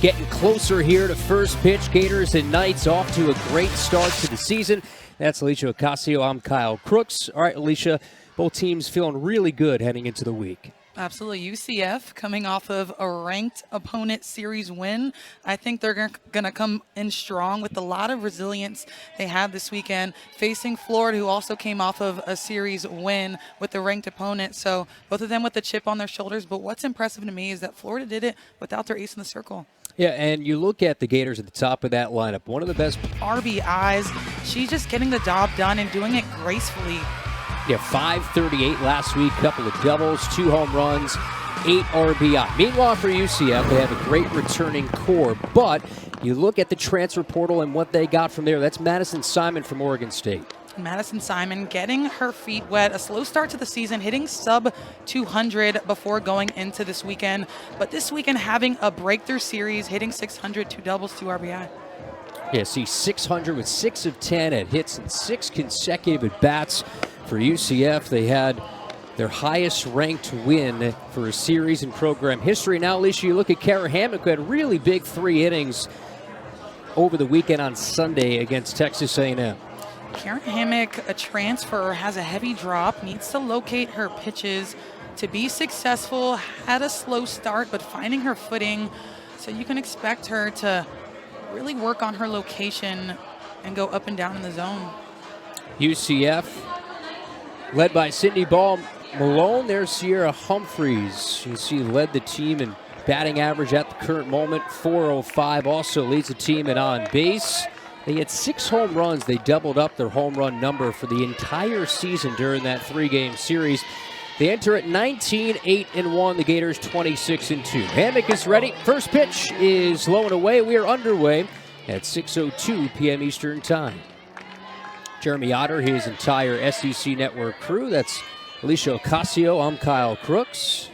Getting closer here to first pitch. Gators and Knights off to a great start to the season. That's Alicia Ocasio. I'm Kyle Crooks. All right, Alicia, both teams feeling really good heading into the week. Absolutely. UCF coming off of a ranked opponent series win. I think they're going to come in strong with a lot of resilience they had this weekend, facing Florida, who also came off of a series win with the ranked opponent. So both of them with the chip on their shoulders. But what's impressive to me is that Florida did it without their ace in the circle. Yeah, and you look at the Gators at the top of that lineup, one of the best RBIs. She's just getting the job done and doing it gracefully. Yeah, 538 last week, couple of doubles, 2 home runs, 8 RBI. Meanwhile, for UCF, they have a great returning core, but you look at the transfer portal and what they got from there. That's Madison Simon from Oregon State. Madison Simon getting her feet wet. A slow start to the season, hitting sub 200 before going into this weekend. But this weekend having a breakthrough series, hitting 600, 2 doubles, 2 RBI. Yeah, see 600 with 6 of 10 at hits and 6 consecutive at-bats. For UCF, they had their highest ranked win for a series in program history. Now, Alicia, you look at Kara Hammock, who had really big 3 innings over the weekend on Sunday against Texas A&M. Karen Hammock, a transfer, has a heavy drop, needs to locate her pitches to be successful. Had a slow start, but finding her footing. So you can expect her to really work on her location and go up and down in the zone. UCF, led by Sydney Ball Malone, there's Sierra Humphreys. You see, led the team in batting average at the current moment, 405. Also leads the team in on base. They had 6 home runs. They doubled up their home run number for the entire season during that 3-game series. They enter at 19-8-1. The Gators 26-2. Hammock is ready. First pitch is low and away. We are underway at 6:02 p.m. Eastern Time. Jeremy Otter, his entire SEC Network crew. That's Alicia Ocasio. I'm Kyle Crooks.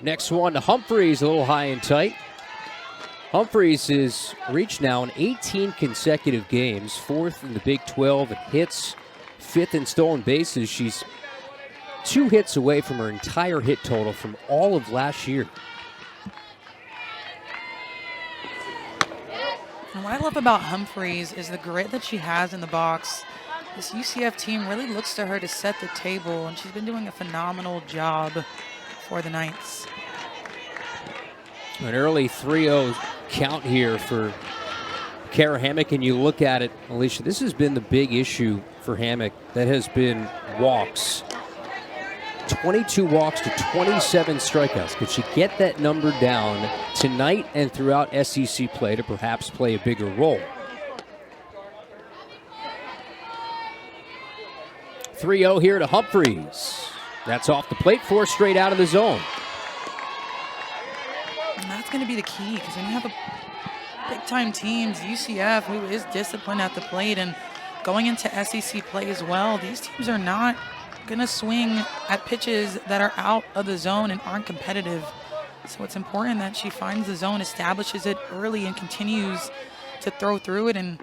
Next one to Humphreys, a little high and tight. Humphreys has reached now in 18 consecutive games, 4th in the Big 12 in hits, 5th in stolen bases. She's 2 hits away from her entire hit total from all of last year. And what I love about Humphreys is the grit that she has in the box. This UCF team really looks to her to set the table, and she's been doing a phenomenal job for the Knights. An early 3-0 count here for Kara Hammock, and you look at it, Alicia, this has been the big issue for Hammock. That has been walks. 22 walks to 27 strikeouts. Could she get that number down tonight and throughout SEC play to perhaps play a bigger role? 3-0 here to Humphreys. That's off the plate, 4 straight out of the zone. And that's going to be the key, because when you have a big-time teams, UCF, who is disciplined at the plate and going into SEC play as well, these teams are not going to swing at pitches that are out of the zone and aren't competitive. So it's important that she finds the zone, establishes it early, and continues to throw through it and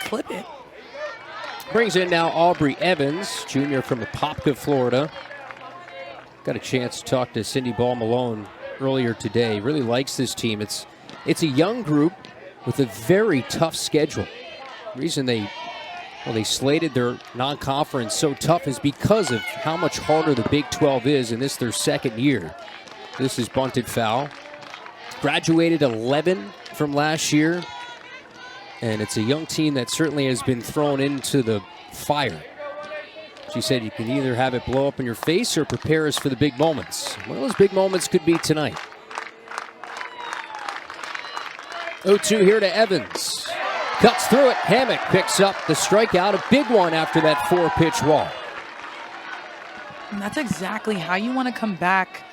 clip it. Brings in now Aubrey Evans, junior from Apopka, Florida. Got a chance to talk to Cindy Ball Malone earlier today. Really likes this team. It's a young group with a very tough schedule. The reason they slated their non-conference so tough is because of how much harder the Big 12 is, and this is their 2nd year. This is bunted foul. Graduated 11 from last year, and it's a young team that certainly has been thrown into the fire. She said you can either have it blow up in your face or prepare us for the big moments. One of those big moments could be tonight. 0-2 here to Evans. Cuts through it. Hammock picks up the strikeout. A big one after that 4-pitch walk. And that's exactly how you want to come back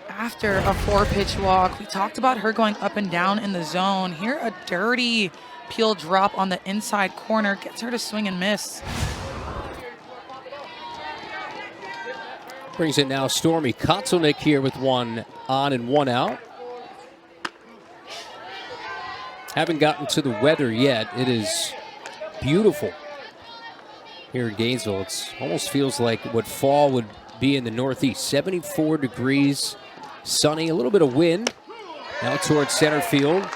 after a 4-pitch walk. We talked about her going up and down in the zone. Here, a dirty peel drop on the inside corner gets her to swing and miss. Brings in now Stormy Kotzelnick here with 1 on and 1 out. Haven't gotten to the weather yet. It is beautiful here in Gainesville. It almost feels like what fall would be in the Northeast. 74 degrees, sunny, a little bit of wind. Now towards center field.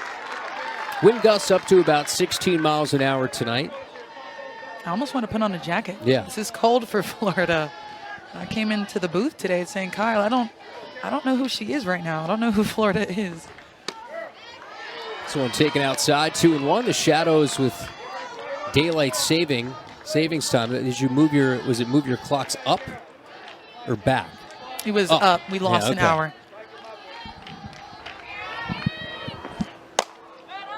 Wind gusts up to about 16 miles an hour tonight. I almost want to put on a jacket. Yeah. This is cold for Florida. I came into the booth today saying, Kyle, I don't know who she is right now. I don't know who Florida is. This one taken outside, 2-1. The Shadows with daylight savings time. Did you move your clocks up or back? It was up. We lost an hour.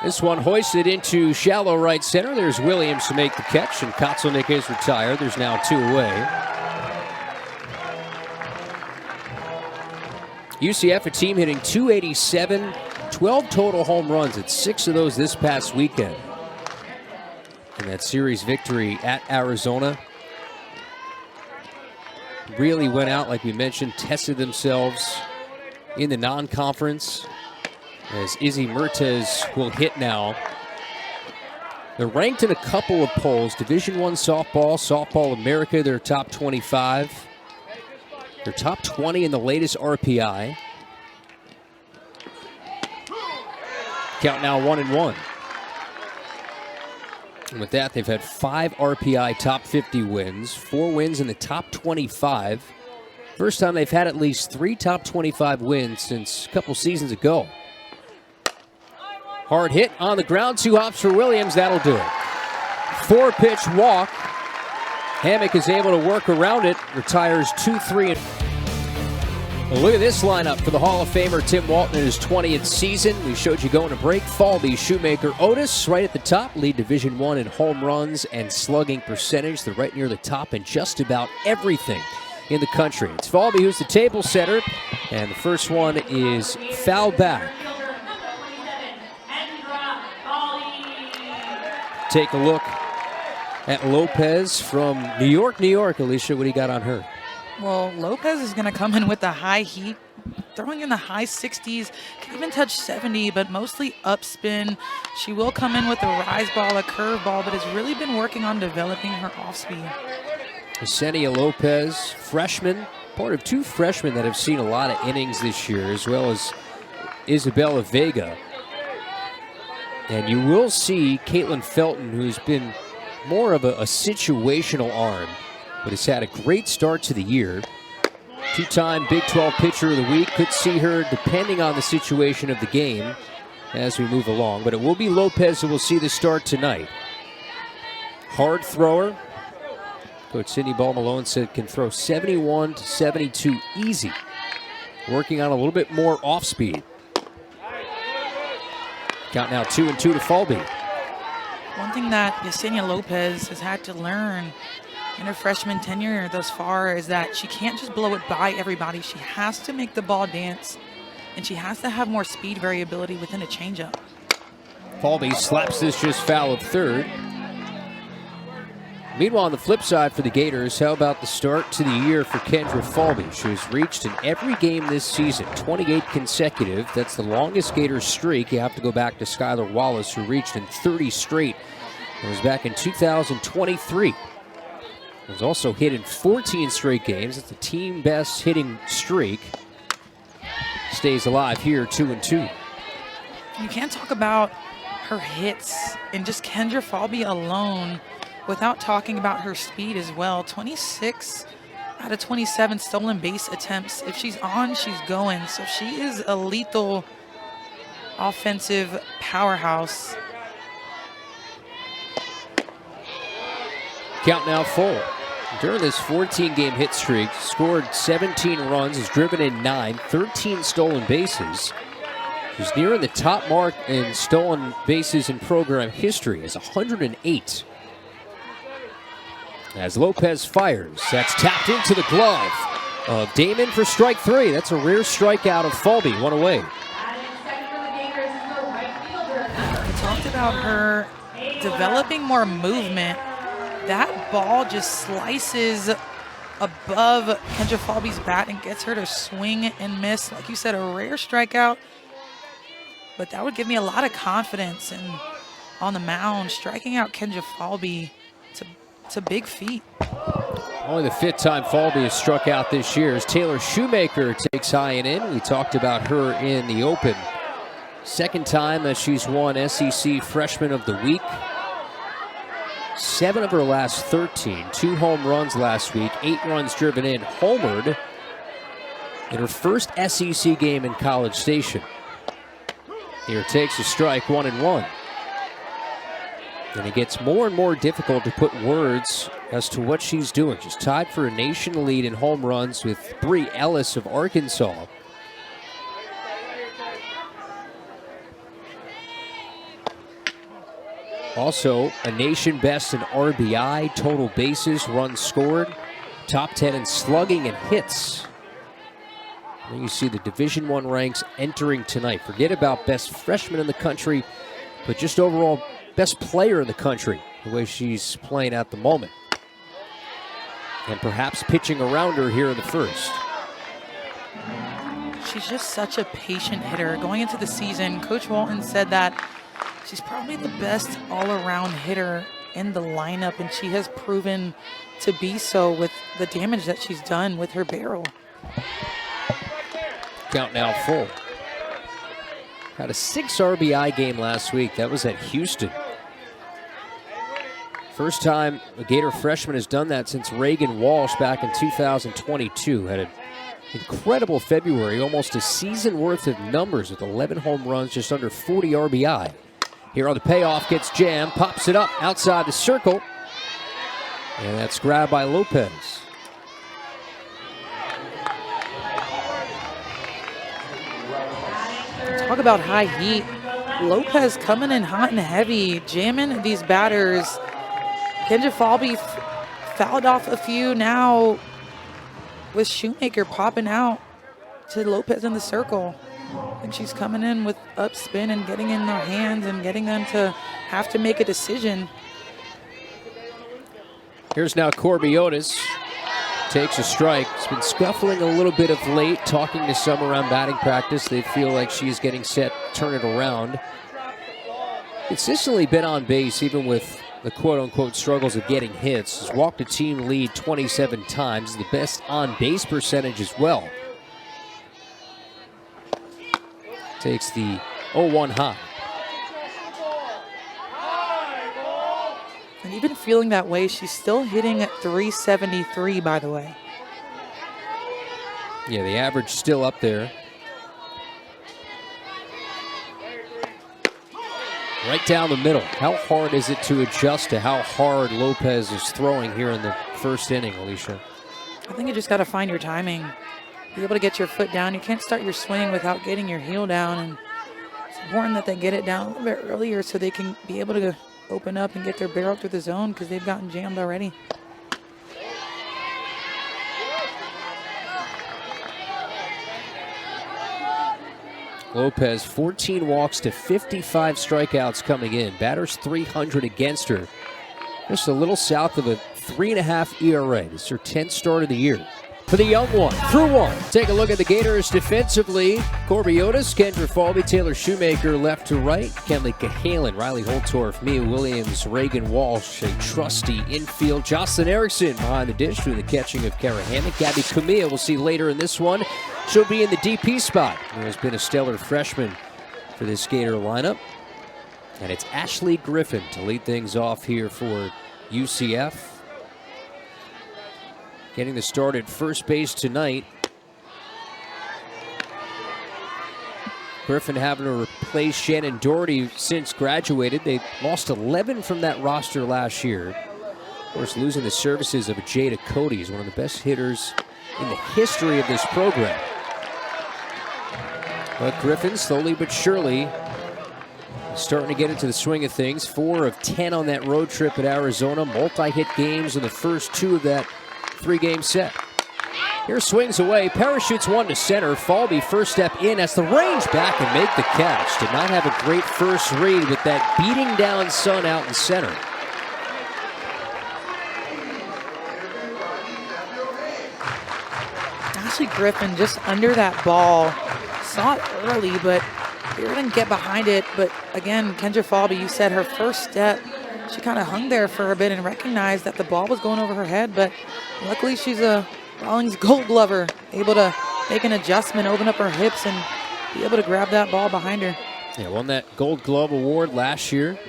This one hoisted into shallow right center. There's Williams to make the catch, and Kotzelnick is retired. There's now 2 away. UCF, a team hitting .287, 12 total home runs. It's 6 of those this past weekend. And that series victory at Arizona really went out, like we mentioned, tested themselves in the non-conference. As Izzy Mertes will hit now. They're ranked in a couple of polls. Division I Softball America, they're top 25. They're top 20 in the latest RPI. Count now 1-1. And with that, they've had 5 RPI top 50 wins, 4 wins in the top 25. First time they've had at least 3 top 25 wins since a couple seasons ago. Hard hit on the ground, 2 hops for Williams, that'll do it. 4-pitch walk. Hammock is able to work around it, retires 2-3. Well, look at this lineup for the Hall of Famer Tim Walton in his 20th season. We showed you going to break. Falby, Shoemaker, Otis right at the top. Lead Division I in home runs and slugging percentage. They're right near the top in just about everything in the country. It's Falby who's the table setter, and the first one is foul back. Take a look at Lopez from New York. Alicia, what do you got on her? Well, Lopez is going to come in with the high heat, throwing in the high 60s, can even touch 70, but mostly upspin. She will come in with a rise ball, a curve ball, but has really been working on developing her off speed. Yesenia Lopez, freshman, part of 2 freshmen that have seen a lot of innings this year, as well as Isabella Vega. And you will see Caitlin Felton, who's been more of a situational arm, but has had a great start to the year. 2-time Big 12 Pitcher of the Week. Could see her depending on the situation of the game as we move along. But it will be Lopez who will see the start tonight. Hard thrower. Coach Cindy Ball Malone said can throw 71 to 72 easy. Working on a little bit more off speed. Count now 2-2 to Falby. One thing that Yesenia Lopez has had to learn in her freshman tenure thus far is that she can't just blow it by everybody. She has to make the ball dance, and she has to have more speed variability within a changeup. Falby slaps this just foul of third. Meanwhile, on the flip side for the Gators, how about the start to the year for Kendra Falby? She's reached in every game this season, 28 consecutive. That's the longest Gators streak. You have to go back to Skylar Wallace, who reached in 30 straight. It was back in 2023. It was also hit in 14 straight games. It's the team best hitting streak. Stays alive here, 2-2. You can't talk about her hits and just Kendra Falby alone without talking about her speed as well. 26 out of 27 stolen base attempts. If she's on, she's going. So she is a lethal offensive powerhouse. Count now full. During this 14-game hit streak, scored 17 runs, has driven in 9, 13 stolen bases. She's nearing the top mark in stolen bases in program history, is 108. As Lopez fires, that's tapped into the glove of Damon for strike 3. That's a rare strikeout of Falby, 1 away. We talked about her developing more movement. That ball just slices above Kendra Falby's bat and gets her to swing and miss. Like you said, a rare strikeout, but that would give me a lot of confidence in on the mound. Striking out Kendra Falby, it's a big feat. Only the 5th time Falby has struck out this year as Taylor Shoemaker takes high and in. We talked about her in the open Second time that she's won SEC Freshman of the Week. 7 of her last 13. 2 home runs last week. 8 runs driven in. Homered in her first SEC game in College Station. Here takes a strike, 1-1. And it gets more and more difficult to put words as to what she's doing. She's tied for a nation lead in home runs with Bree Ellis of Arkansas. Also, a nation best in RBI, total bases, runs scored, top 10 in slugging and hits. And you see the Division I ranks entering tonight. Forget about best freshman in the country, but just overall best player in the country, the way she's playing at the moment. And perhaps pitching around her here in the first. She's just such a patient hitter. Going into the season, Coach Walton said that she's probably the best all-around hitter in the lineup, and she has proven to be so with the damage that she's done with her barrel. Count now full. Had a 6 RBI game last week. That was at Houston. First time a Gator freshman has done that since Reagan Walsh back in 2022. Had an incredible February, almost a season worth of numbers with 11 home runs, just under 40 RBI. Here on the payoff, gets jammed, pops it up outside the circle. And that's grabbed by Lopez. Talk about high heat. Lopez coming in hot and heavy, jamming these batters. Kendra Falby fouled off a few now with Shoemaker popping out to Lopez in the circle. And she's coming in with upspin and getting in their hands and getting them to have to make a decision. Here's now Corbiotis. Takes a strike. She's been scuffling a little bit of late, talking to some around batting practice. They feel like she's getting set, turn it around. Consistently been on base, even with the quote-unquote struggles of getting hits. Has walked a team lead 27 times, the best on-base percentage as well. Takes the 0-1 high. And even feeling that way, she's still hitting at 373, by the way. Yeah, the average still up there. Right down the middle. How hard is it to adjust to how hard Lopez is throwing here in the first inning, Alicia? I think you just got to find your timing. Be able to get your foot down. You can't start your swing without getting your heel down. And it's important that they get it down a little bit earlier so they can be able to open up and get their barrel through the zone because they've gotten jammed already. Lopez, 14 walks to 55 strikeouts coming in. Batters 300 against her. Just a little south of a 3.5 ERA. This is her 10th start of the year. For the young one, through one. Take a look at the Gators defensively. Corbiotis, Kendra Falby, Taylor Shoemaker left to right. Kenley Cahalan, Riley Holtorf, Mia Williams, Reagan Walsh, a trusty infield. Jocelyn Erickson behind the dish doing the catching of Kara Hammock. Gabby Camilla we'll see later in this one. She'll be in the DP spot. There has been a stellar freshman for this Gator lineup. And it's Ashley Griffin to lead things off here for UCF. Getting the start at first base tonight. Griffin having to replace Shannon Doherty since graduated. They lost 11 from that roster last year. Of course, losing the services of Jada Cody is one of the best hitters in the history of this program. But Griffin, slowly but surely, starting to get into the swing of things. 4 of 10 on that road trip at Arizona. Multi-hit games in the first 2 of that 3-game set. Here swings away, parachutes one to center. Falby first step in, has the range back and make the catch. Did not have a great first read with that beating down sun out in center. Ashley Griffin just under that ball. Saw it early, but they didn't get behind it. But again, Kendra Falby, you said her first step, she kind of hung there for a bit and recognized that the ball was going over her head, but luckily she's a Rawlings Gold Glover, able to make an adjustment, open up her hips, and be able to grab that ball behind her. Yeah, won that Gold Glove Award last year.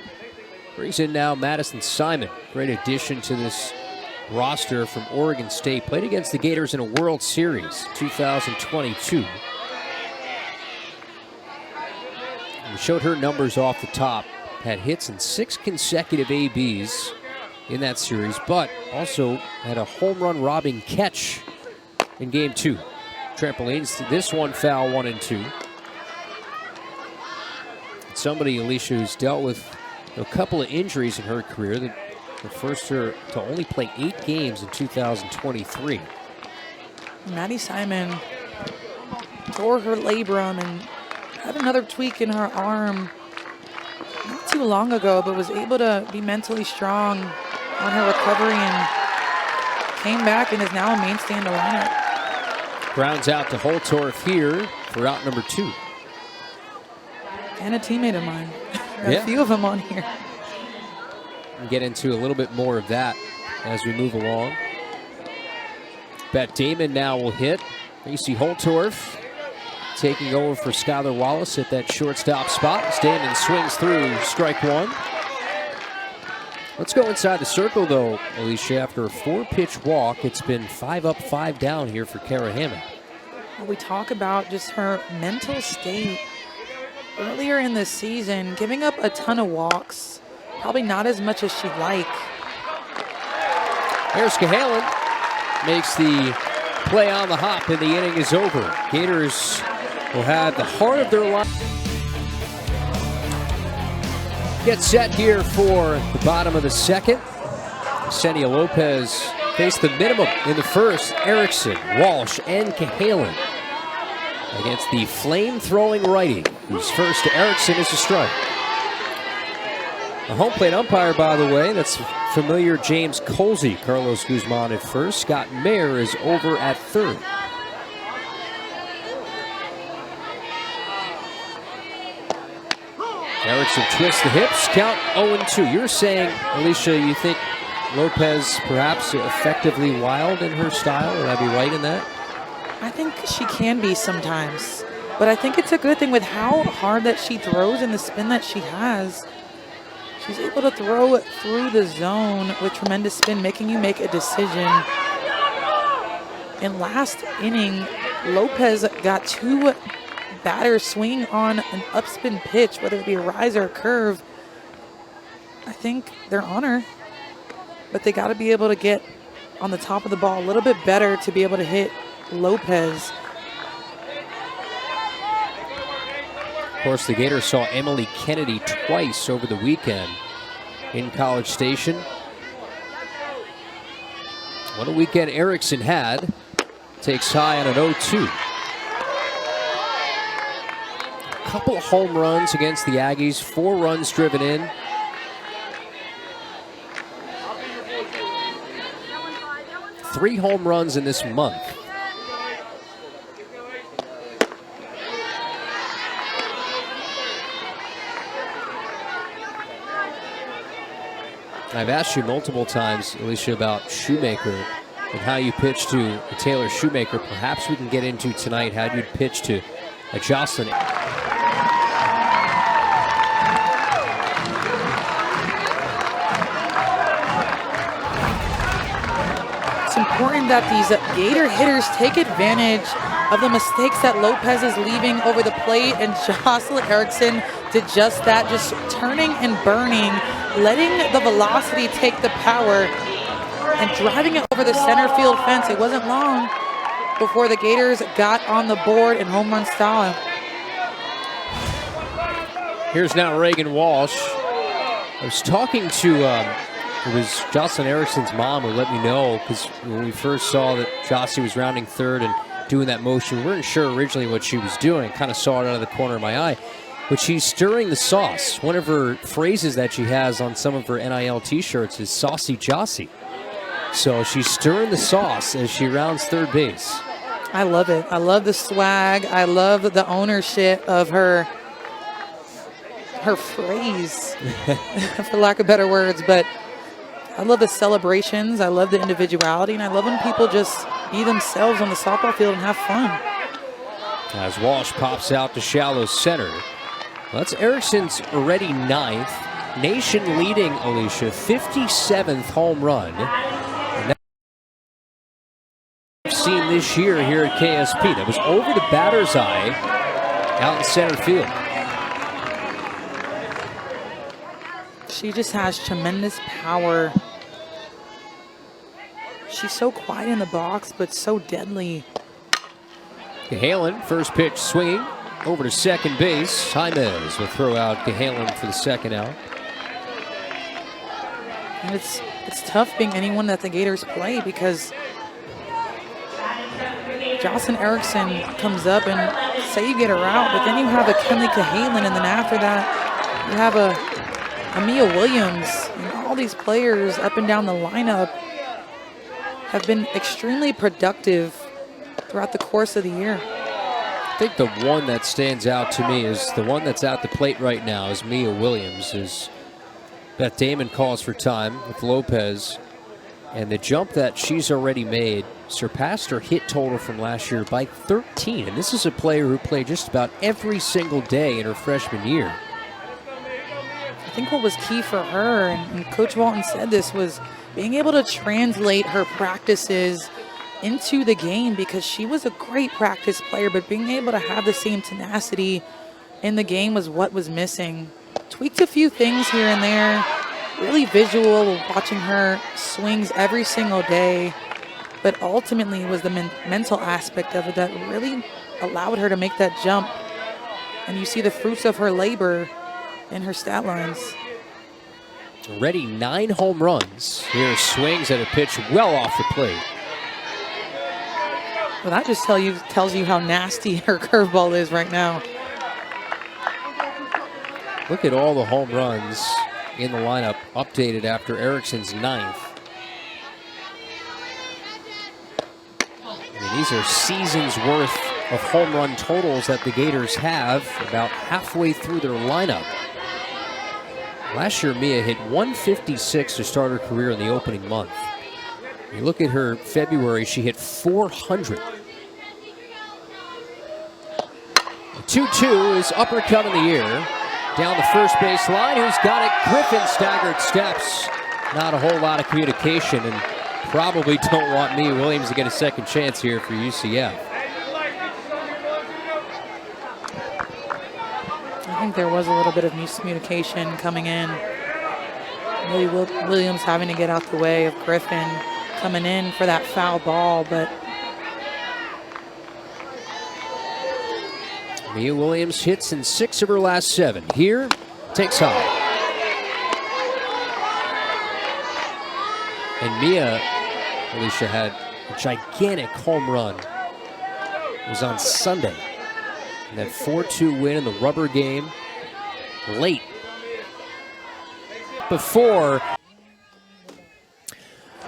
Brings in now Madison Simon. Great addition to this roster from Oregon State. Played against the Gators in a World Series 2022. We showed her numbers off the top. Had hits in 6 consecutive ABs in that series, but also had a home run robbing catch in game 2. Trampolines, this one foul 1 and 2. Somebody, Alicia, who's dealt with a couple of injuries in her career. The first her to only play 8 games in 2023. Maddie Simon tore her labrum and had another tweak in her arm not too long ago, but was able to be mentally strong on her recovery and came back and is now a mainstay in the lineup. Grounds out to Holtorf here for out number 2. And a teammate of mine. Yeah. A few of them on here. We'll get into a little bit more of that as we move along. Beth Damon now will hit. You see Holtorf taking over for Skylar Wallace at that shortstop spot. As Damon swings through, strike 1. Let's go inside the circle, though, Alicia. After a 4-pitch walk, it's been 5 up, 5 down here for Kara Hammond. We talk about just her mental state earlier in the season, giving up a ton of walks, probably not as much as she'd like. There's Cahalan, makes the play on the hop, and the inning is over. Gators will have the heart of their line. Get set here for the bottom of the second. Ksenia Lopez faced the minimum in the first. Erickson, Walsh, and Cahalan against the flame-throwing righty, whose first to Erickson is a strike. A home plate umpire, by the way, that's familiar James Colsey. Carlos Guzman at first. Scott Mayer is over at third. Erickson twists the hips, count 0-2. You're saying, Alicia, you think Lopez perhaps effectively wild in her style? Would I be right in that? I think she can be sometimes, but I think it's a good thing with how hard that she throws and the spin that she has. She's able to throw it through the zone with tremendous spin, making you make a decision. In last inning, Lopez got 2 batters swing on an upspin pitch, whether it be a rise or a curve. I think they're on her, but they got to be able to get on the top of the ball a little bit better to be able to hit Lopez. Of course, the Gators saw Emily Kennedy twice over the weekend in College Station. What a weekend Erickson had. Takes high on an 0-2. A couple of home runs against the Aggies, 4 runs driven in. Three home runs in this month. I've asked you multiple times, Alicia, about Shoemaker and how you pitch to Taylor Shoemaker. Perhaps we can get into tonight how you'd pitch to a Jocelyn. It's important that these Gator hitters take advantage of the mistakes that Lopez is leaving over the plate, and Jocelyn Erickson did just that, just turning and burning, letting the velocity take the power and driving it over the center field fence. It wasn't long before the Gators got on the board in home run style. Here's now Reagan Walsh. I was talking to, it was Jocelyn Erickson's mom who let me know, because when we first saw that Jossie was rounding third and doing that motion, we weren't sure originally what she was doing. Kind of saw it out of the corner of my eye. But she's stirring the sauce. One of her phrases that she has on some of her NIL t-shirts is Saucy Jossie. So she's stirring the sauce as she rounds third base. I love it. I love the swag. I love the ownership of her phrase, for lack of better words. But I love the celebrations. I love the individuality. And I love when people just be themselves on the softball field and have fun. As Walsh pops out to shallow center. Well, that's Erickson's already 9th. Nation leading, Alicia, 57th home run. And that we've seen this year here at KSP. That was over the batter's eye out in center field. She just has tremendous power. She's so quiet in the box, but so deadly. Cahalan, first pitch swinging over to second base. Jaimez will throw out Cahalan for the second out. And it's tough being anyone that the Gators play because Jocelyn Erickson comes up and say you get her out, but then you have a Kenley Cahalan, and then after that you have a Mia Williams, and all these players up and down the lineup have been extremely productive throughout the course of the year. I think the one that stands out to me is the one that's at the plate right now is Mia Williams. As Beth Damon calls for time with Lopez, and the jump that she's already made surpassed her hit total from last year by 13. And this is a player who played just about every single day in her freshman year. I think what was key for her, and Coach Walton said this, was being able to translate her practices into the game, because she was a great practice player, but being able to have the same tenacity in the game was what was missing. Tweaked a few things here and there. Really visual watching her swings every single day, but ultimately it was the mental aspect of it that really allowed her to make that jump. And you see the fruits of her labor in her stat lines. Already 9 home runs. Here swings at a pitch well off the plate. Well, that just tells you how nasty her curveball is right now. Look at all the home runs in the lineup, updated after Erickson's 9th. I mean, these are seasons worth of home run totals that the Gators have about halfway through their lineup. Last year, Mia hit 156 to start her career in the opening month. You look at her February, she hit 400. 2-2 is uppercut in the air. Down the first base line, who's got it? Griffin staggered steps. Not a whole lot of communication, and probably don't want Mia Williams to get a second chance here for UCF. I think there was a little bit of miscommunication coming in. Really Williams having to get out the way of Griffin coming in for that foul ball, but Mia Williams hits in 6 of her last 7. Here, takes high. And Mia, Alicia, had a gigantic home run. It was on Sunday. And that 4-2 win in the rubber game late. Before.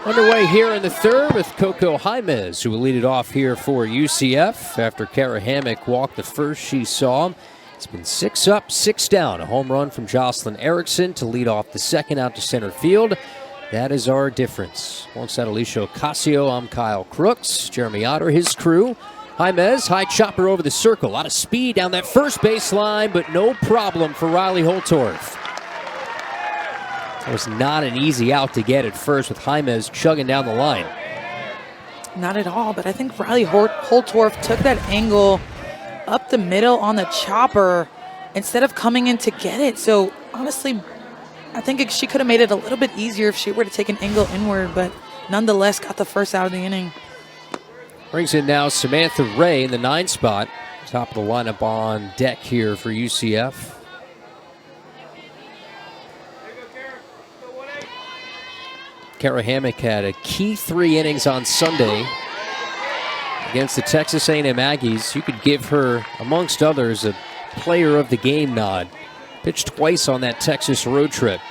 Underway here in the third with Coco Jaimez, who will lead it off here for UCF after Kara Hammock walked the first she saw. It's been 6 up, 6 down. A home run from Jocelyn Erickson to lead off the second out to center field. That is our difference. Alongside Alicia Ocasio, I'm Kyle Crooks. Jeremy Otter, his crew. Jaimez, high chopper over the circle. A lot of speed down that first base line, but no problem for Riley Holtorf. That was not an easy out to get at first with Jaimez chugging down the line. not at all. But I think Riley Holtorf took that angle up the middle on the chopper instead of coming in to get it. So honestly, I think she could have made it a little bit easier if she were to take an angle inward, but nonetheless got the first out of the inning. Brings in now Samantha Ray in the 9 spot. Top of the lineup on deck here for UCF. Kara Hammock had a key 3 innings on Sunday against the Texas A&M Aggies. You could give her, amongst others, a player of the game nod. Pitched twice on that Texas road trip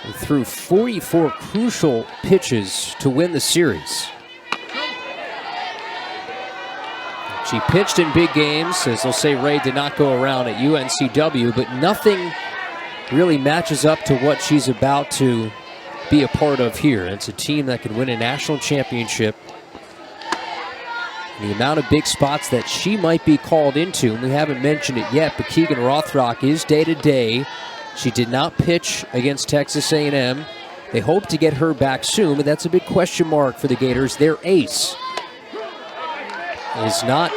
and threw 44 crucial pitches to win the series. She pitched in big games, as they'll say Ray did not go around at UNCW, but nothing really matches up to what she's about to be a part of here. It's a team that can win a national championship The amount of big spots that she might be called into, and we haven't mentioned it yet, but Keegan Rothrock is day-to-day. She did not pitch against Texas A&M. They hope to get her back soon, but that's a big question mark for the Gators. Their ace is not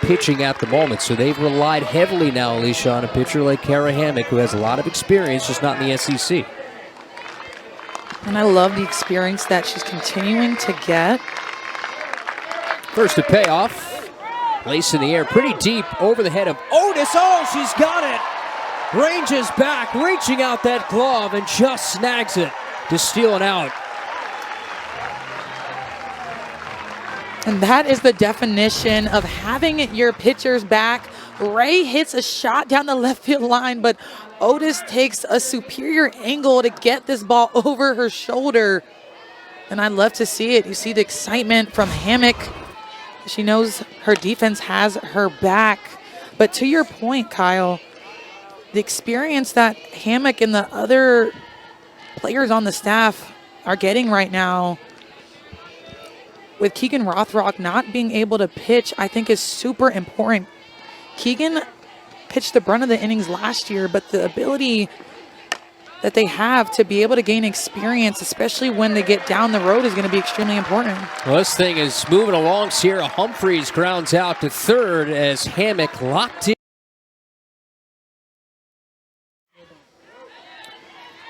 pitching at the moment, so they've relied heavily now, Alicia, on a pitcher like Kara Hammock, who has a lot of experience, just not in the SEC. And I love the experience that she's continuing to get. First to pay off. Lace in the air, pretty deep over the head of Otis. Oh, she's got it. Ranges back, reaching out that glove, and just snags it to steal it out. And that is the definition of having your pitchers back. Ray hits a shot down the left field line, but Otis takes a superior angle to get this ball over her shoulder. And I love to see it. You see the excitement from Hammock. She knows her defense has her back. But to your point, Kyle, the experience that Hammock and the other players on the staff are getting right now, with Keegan Rothrock not being able to pitch, I think is super important. Keegan pitched the brunt of the innings last year, but the ability that they have to be able to gain experience, especially when they get down the road, is going to be extremely important. Well, this thing is moving along. Sierra Humphreys grounds out to third as Hammock locked in.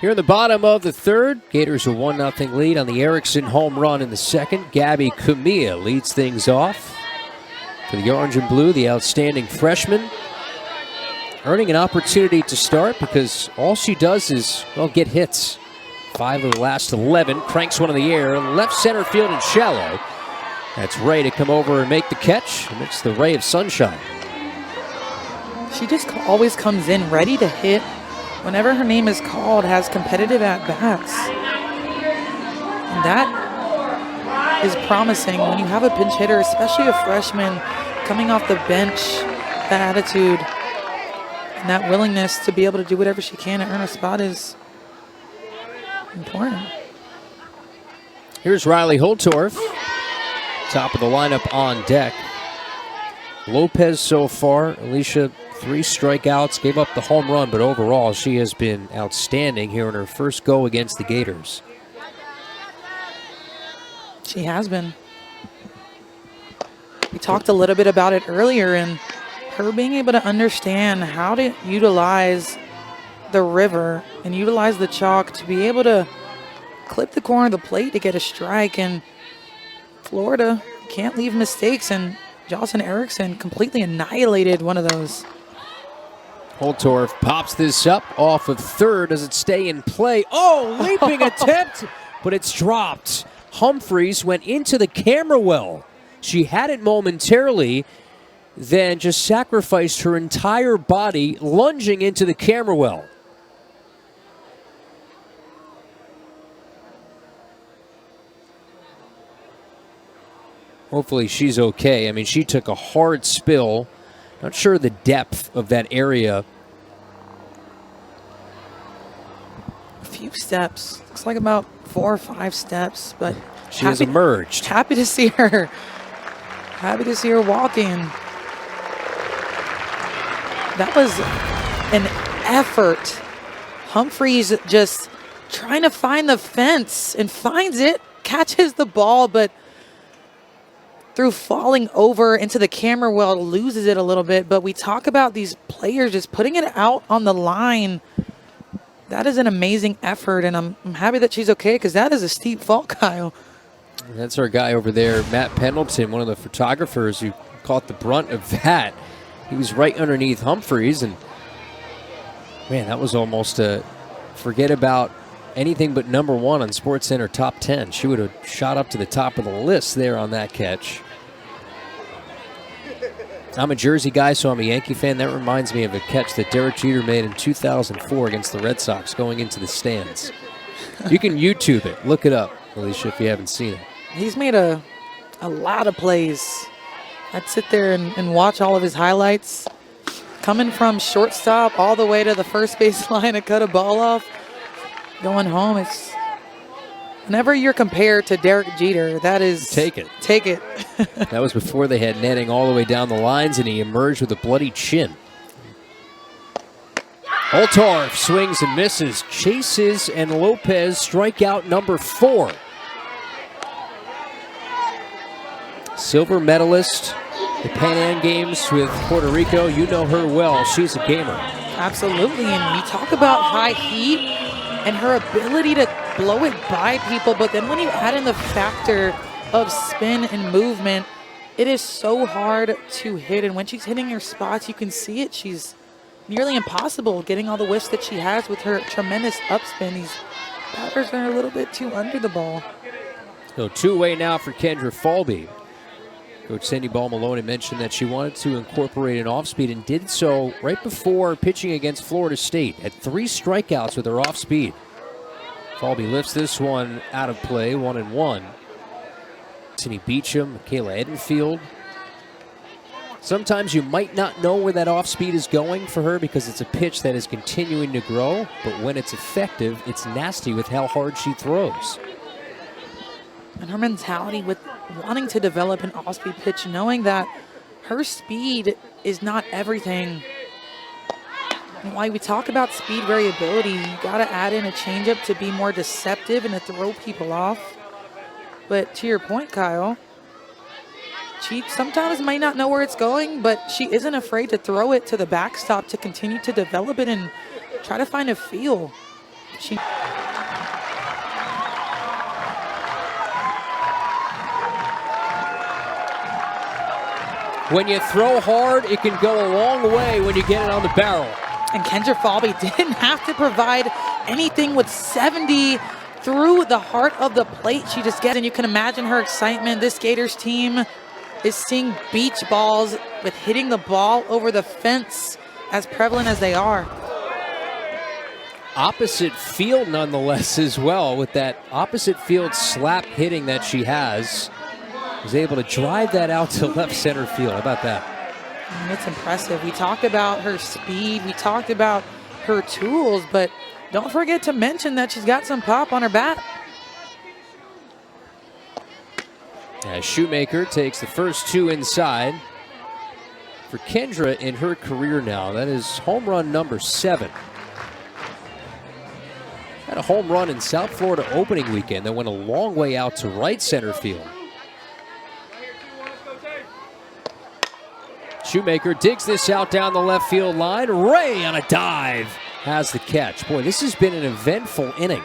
Here in the bottom of the third, Gators a 1-0 lead on the Erickson home run in the second. Gabby Camilla leads things off for the Orange and Blue, the outstanding freshman. Earning an opportunity to start because all she does is, well, get hits. 5 of the last 11, cranks one in the air, left center field and shallow. That's Ray to come over and make the catch. It's the ray of sunshine. She just always comes in ready to hit. Whenever her name is called, has competitive at-bats. And that is promising when you have a pinch hitter, especially a freshman, coming off the bench, that attitude and that willingness to be able to do whatever she can to earn a spot is important. Here's Riley Holtorf, top of the lineup on deck. Lopez so far, Alicia, 3 strikeouts, gave up the home run, but overall she has been outstanding here in her first go against the Gators. She has been. We talked a little bit about it earlier, and her being able to understand how to utilize the river and utilize the chalk to be able to clip the corner of the plate to get a strike. And Florida can't leave mistakes, and Jocelyn Erickson completely annihilated one of those. Holtorf pops this up off of third. Does it stay in play? Oh, leaping attempt, but it's dropped. Humphreys went into the camera well. She had it momentarily, then just sacrificed her entire body, lunging into the camera well. Hopefully she's okay. I mean, she took a hard spill. Not sure the depth of that area. A few steps. Looks like about 4 or 5 steps, but she has emerged. Happy to see her. Happy to see her walking. That was an effort. Humphreys just trying to find the fence and finds it, catches the ball, but through falling over into the camera well, loses it a little bit. But we talk about these players just putting it out on the line. That is an amazing effort, and I'm happy that she's okay, because that is a steep fall, Kyle. That's our guy over there, Matt Pendleton, one of the photographers who caught the brunt of that. He was right underneath Humphreys, and man, that was almost a forget about anything but number 1 on SportsCenter top 10. She would have shot up to the top of the list there on that catch. I'm a Jersey guy, so I'm a Yankee fan. That reminds me of a catch that Derek Jeter made in 2004 against the Red Sox going into the stands. You can YouTube it. Look it up, Alicia, if you haven't seen it. He's made a lot of plays. I'd sit there and watch all of his highlights. Coming from shortstop all the way to the first base line to cut a ball off. Going home, Whenever you're compared to Derek Jeter, that is... Take it. Take it. That was before they had netting all the way down the lines, and he emerged with a bloody chin. Oltorf swings and misses, chases, and Lopez strikeout number 4. Silver medalist, the Pan Am Games with Puerto Rico. You know her well. She's a gamer. Absolutely, and we talk about high heat and her ability to blow it by people, but then when you add in the factor of spin and movement, it is so hard to hit, and when she's hitting her spots, you can see it. She's nearly impossible getting all the whiffs that she has with her tremendous upspin. These batters are a little bit too under the ball. So two-way now for Kendra Falby. Coach Cindy Ball Maloney mentioned that she wanted to incorporate an off-speed and did so right before pitching against Florida State. Had 3 strikeouts with her off-speed. Falby lifts this one out of play, 1-1. Sydney Beecham, Michaela Edenfield. Sometimes you might not know where that off-speed is going for her because it's a pitch that is continuing to grow, but when it's effective, it's nasty with how hard she throws. And her mentality with wanting to develop an off-speed pitch, knowing that her speed is not everything. And while we talk about speed variability, you got to add in a changeup to be more deceptive and to throw people off. But to your point, Kyle, she sometimes might not know where it's going, but she isn't afraid to throw it to the backstop to continue to develop it and try to find a feel. When you throw hard, it can go a long way when you get it on the barrel. And Kendra Falby didn't have to provide anything with 70 through the heart of the plate. She just gets, and you can imagine her excitement. This Gators team is seeing beach balls with hitting the ball over the fence as prevalent as they are. Opposite field nonetheless as well, with that opposite field slap hitting that she has. Was able to drive that out to left center field. How about that? It's impressive. We talked about her speed. We talked about her tools, but don't forget to mention that she's got some pop on her bat. As Shoemaker takes the first 2 inside. For Kendra in her career now, that is home run number 7. Had a home run in South Florida opening weekend that went a long way out to right center field. Shoemaker digs this out down the left field line. Ray on a dive has the catch. Boy, this has been an eventful inning.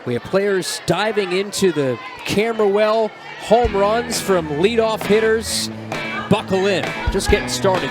We have players diving into the camera well, home runs from leadoff hitters. Buckle in. Just getting started.